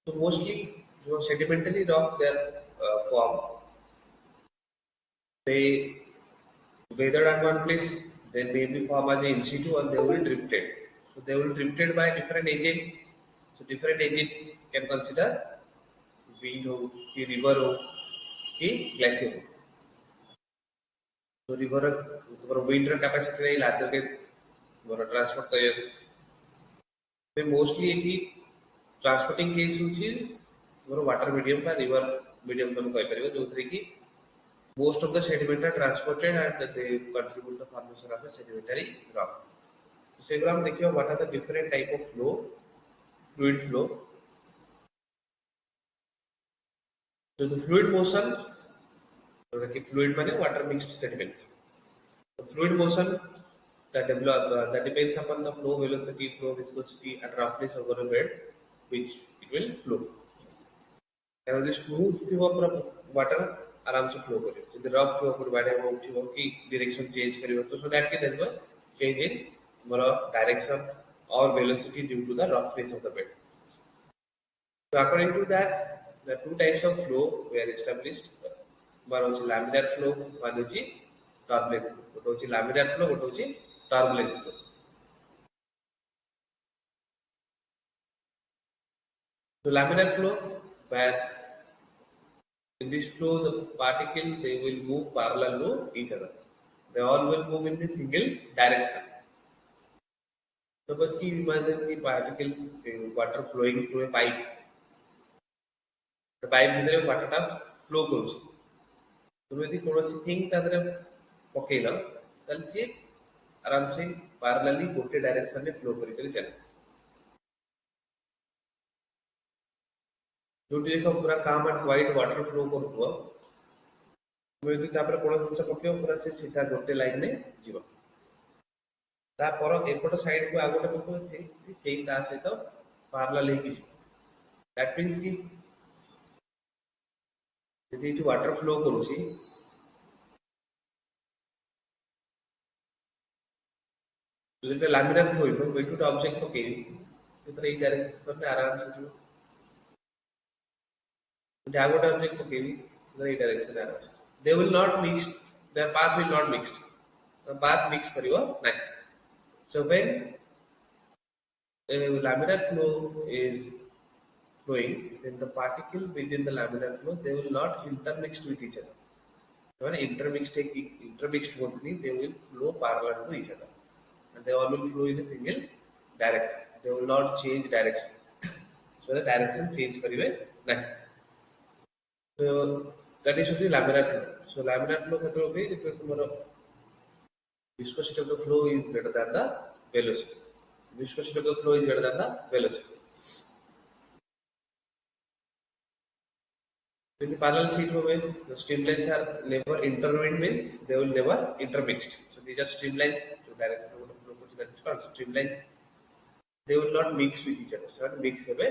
So mostly जो sedimentary rock they are formed, they weathered at one place, they may be formed as a in situ or they will drifted. So they will drifted by different agents. So different agents can consider wind हो कि river हो कि glacier हो. So river तुम्हारा wind ର capacity नहीं larger के तुम्हारा transport करिए. तो mostly एक ही transporting case होची तुम्हारा water medium का river medium तुम कहीं परियो जो उतरे की most of the sediment are transported and they contribute the formation of the sedimentary rock. So सेगुलो हम देखियो what are the different type of flow, fluid flow. So the fluid motion, so the fluid माने water mixed sediments. The fluid motion that develop that depends upon the flow velocity, flow viscosity, and roughness of the bed, which it will flow. And the smooth through पूरा water आराम से flow करे. So the rough through पूरा बड़े वो उठी वो की direction change करियो तो so that के there will change in मतलब direction or velocity due to the roughness of the bed. So according to that, the two types of flow were established. One was laminar flow, one was turbulent flow. One was laminar flow, one was turbulent flow. So laminar flow, where in this flow the particle they will move parallel to each other. They all will move in the single direction. Suppose ki imagine the particle water flowing through a pipe. The pipe ଭିତରେ water ଟା flow କରୁଛି. तुम यदि कौन thing पकईल सी आराम से पार्लाली गोटे direction में फ्लो कर चले जो देख पूरा काम एंड व्हाइट वाटर फ्लो कर तुम यदि कौन जिन पक पूरा से सीधा गोटे लाइन में जीव तापर एपट साइड को आगोटे पक सहित पार्लाल दैट मीन्स कि यदि वाटर फ्लो करुँची जो लामिनार फ्लो होइथो वही गोटे ऑब्जेक्ट पकेबी से एई डायरेक्शन में आराम से जीव जो गोटे ऑब्जेक्ट पकेबी से एई डायरेक्शन में आराम से they will not mix their path will not mixed the path mix करिवो नाही so when a laminar flow is flowing then the particle within the laminar flow they will not intermixed with each other. When intermixed both they will flow parallel to each other and they all will flow in a single direction. They will not change direction. So the direction change karibe nahi. So that is the laminar flow. So laminar flow keto hobe jete tumaro viscosity of the flow is greater than the velocity. Viscosity of the flow is greater than the velocity. In the parallel sheet the streamlines are never intertwined means they will never intermixed. So these are streamlines to direction of the flow that is called streamlines. They will not mix with each other. So mix away.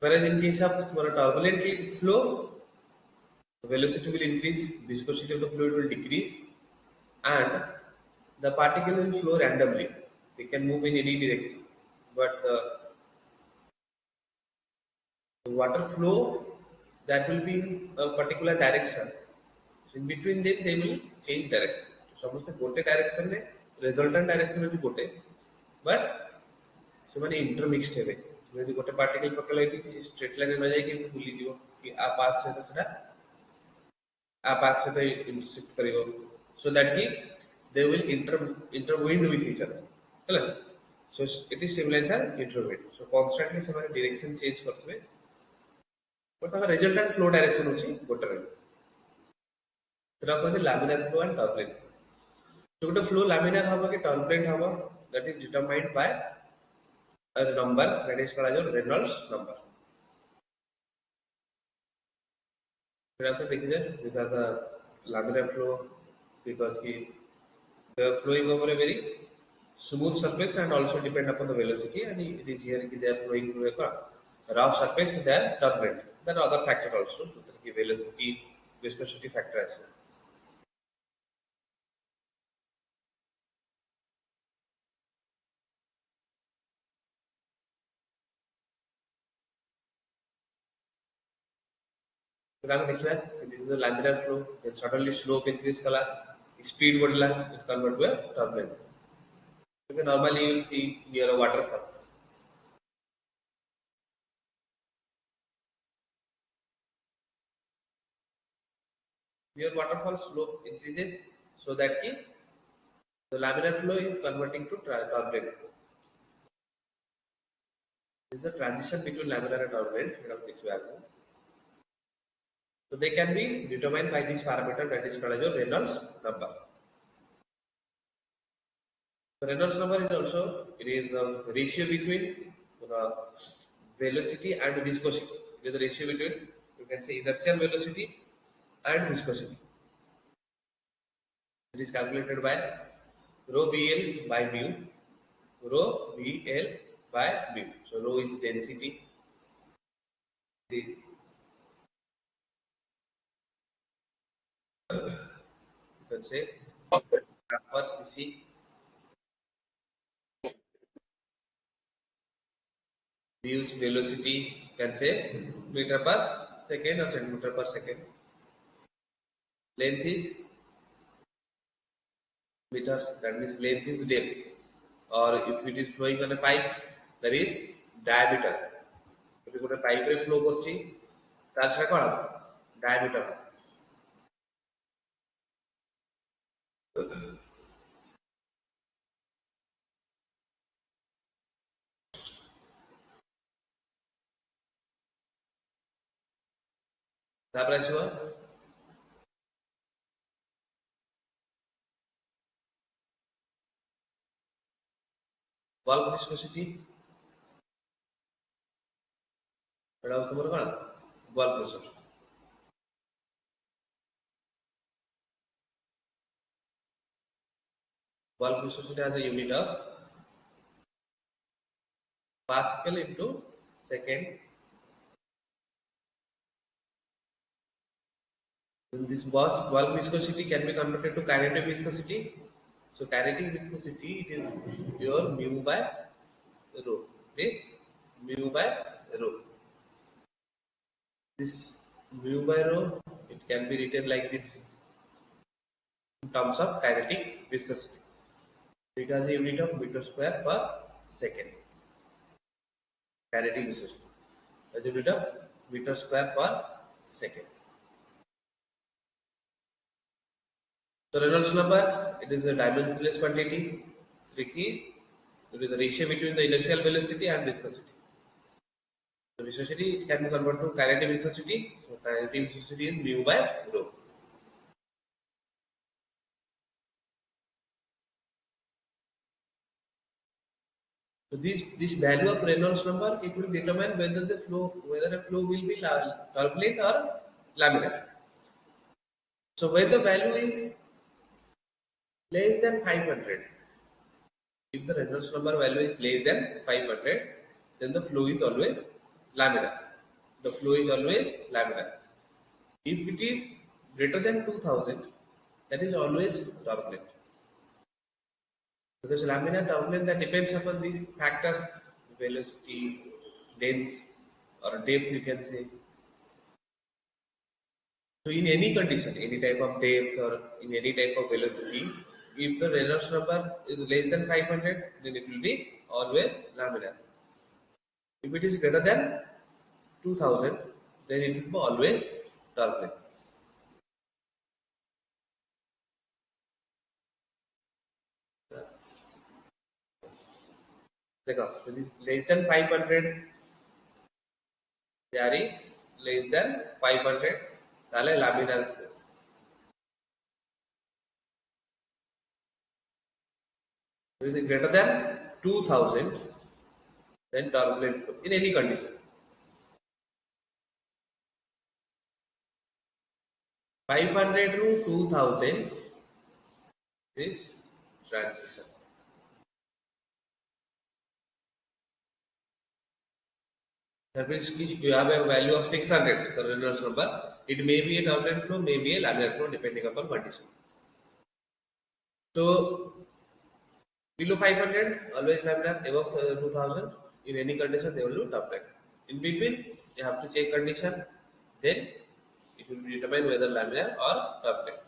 Whereas in case of turbulent flow, the velocity will increase, viscosity of the fluid will decrease, and the particle will flow randomly. They can move in any direction, but the water flow that will be in a particular direction. So in between them, they will change direction. So समझते गोटे direction में resultant direction में जो गोटे, but so many intermixed है यदि गोटे particle पकड़ लेती किसी स्ट्रेट लाइन में न जाएगी तो भूली जीवो कि आ पाथ से तो सेटा आ पाथ से तो intersect करिवो so that he they will intertwined with each other हैला so it is similar as intertwined so constantly से हमारे direction change करते but ताका resultant flow direction होची गोटे रे तेरा कहते laminar flow and turbulent so गोटे flow laminar हवा के turbulent हवा that is determined by a number that is called as Reynolds number. These are the laminar flow because they are flowing over a very smooth surface and also depend upon the velocity and it is here they are flowing through a rough surface they are turbulent. There are other factors also, the velocity, viscosity factor as well. आम देखा this is laminar flow then suddenly slope increase कला speed बढ़ला it convert to a turbulent normally you will see near a waterfall. Your waterfall slope increases so that the laminar flow is converting to turbulent. This is a transition between laminar and turbulent. So they can be determined by this parameter that is called as your Reynolds number. The Reynolds number is also it is the ratio between the velocity and viscosity. It is the ratio between you can say inertial velocity and viscosity. It is calculated by rho VL by mu, rho VL by mu. So rho is density. You can say per cc. Mu is velocity. You can say meter per second or centimeter per second. Length is meter. That means length is depth. Or if it is flowing on a pipe, that is diameter. If you got a pipe flow করছি তার সেটা করা diameter তারপরে আসবে bulk viscosity এটা তোমার কোন bulk viscosity bulk viscosity has a unit of Pascal into second. This bulk viscosity can be converted to kinetic viscosity. So kinetic viscosity it is your mu by rho. This mu by rho. This mu by rho it can be written like this in terms of kinetic viscosity. It has a unit of meter square per second. Kinetic viscosity. As a unit of meter square per second. So Reynolds number, it is a dimensionless quantity. Tricky. It is the ratio between the inertial velocity and viscosity. So viscosity it can be converted to kinetic viscosity. So kinetic viscosity is mu by rho. So this value of Reynolds number it will determine whether a flow will be turbulent or laminar. So where the value is less than 500, if the Reynolds number value is less than 500, then the flow is always laminar. The flow is always laminar. If it is greater than 2000, that is always turbulent. Because laminar turbulent that depends upon these factors, velocity, length, or depth you can say. So in any condition, any type of depth or in any type of velocity, if the Reynolds number is less than 500, then it will be always laminar. If it is greater than 2000, then it will be always turbulent. Less than 500, they are less than 500, তাহলে laminar flow. If it is greater than 2000, then turbulent flow in any condition. 500 to 2000 is transition. That means you have a value of 600, the Reynolds number. It may be a turbulent flow, may be a laminar flow, depending upon condition. So below 500, always laminar. Above 2000, in any condition, they will do turbulent. In between, you have to check condition. Then it will determine whether laminar or turbulent.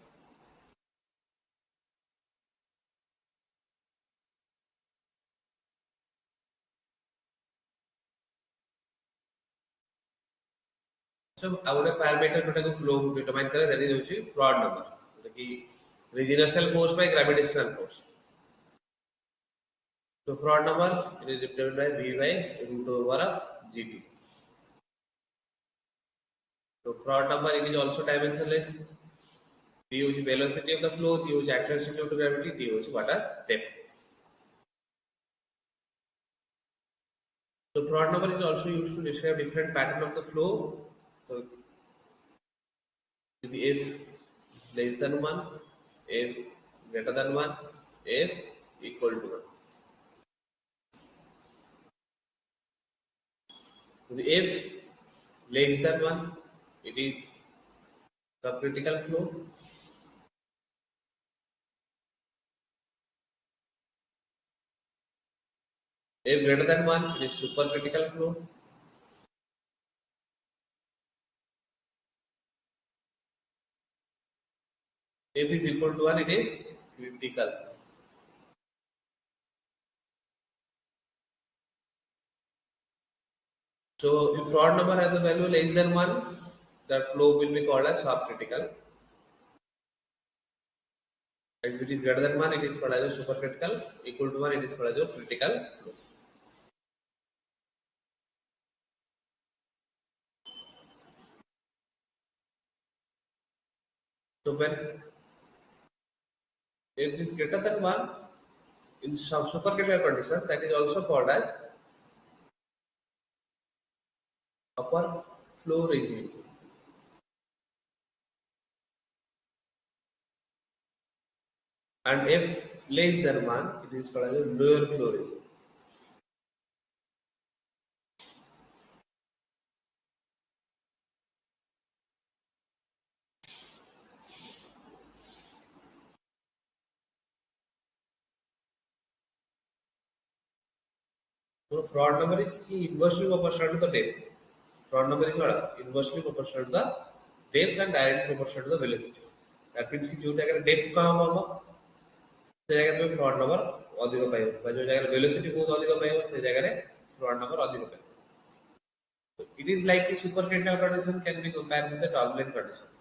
So ଆଉ ଗୋଟେ parameter जोटाको flow determine करे that is होची Froude number जोटा कि inertial force by gravitational force. So Froude number it is determined by V by root over of GT. So Froude number it is also dimensionless. V is velocity of the flow, G is acceleration due to gravity, T is water depth. So Froude number is also used to describe different pattern of the flow. So if less than 1, if greater than 1, if equal to 1. So if less than 1, it is subcritical flow. If greater than 1, it is supercritical flow. If is equal to 1, it is critical. So if Froude number has a value less than 1, that flow will be called as subcritical. And if it is greater than 1, it is called as a supercritical. Equal to 1, it is called as a critical flow. So when if it is greater than 1, in supercritical condition, that is also called as upper flow regime. And if less than 1, it is called as a lower flow regime. So Froude number is inversely proportional to the depth. Froude number is what? Inversely proportional to the depth and directly proportional to the velocity. That means कि जो जगह depth कम होगा, से जगह पे Froude number अधिक पाएगा. जो जगह velocity बहुत अधिक पाएगा, से जगह Froude number अधिक पाएगा. So it is like a supercritical condition can be compared with the turbulent condition.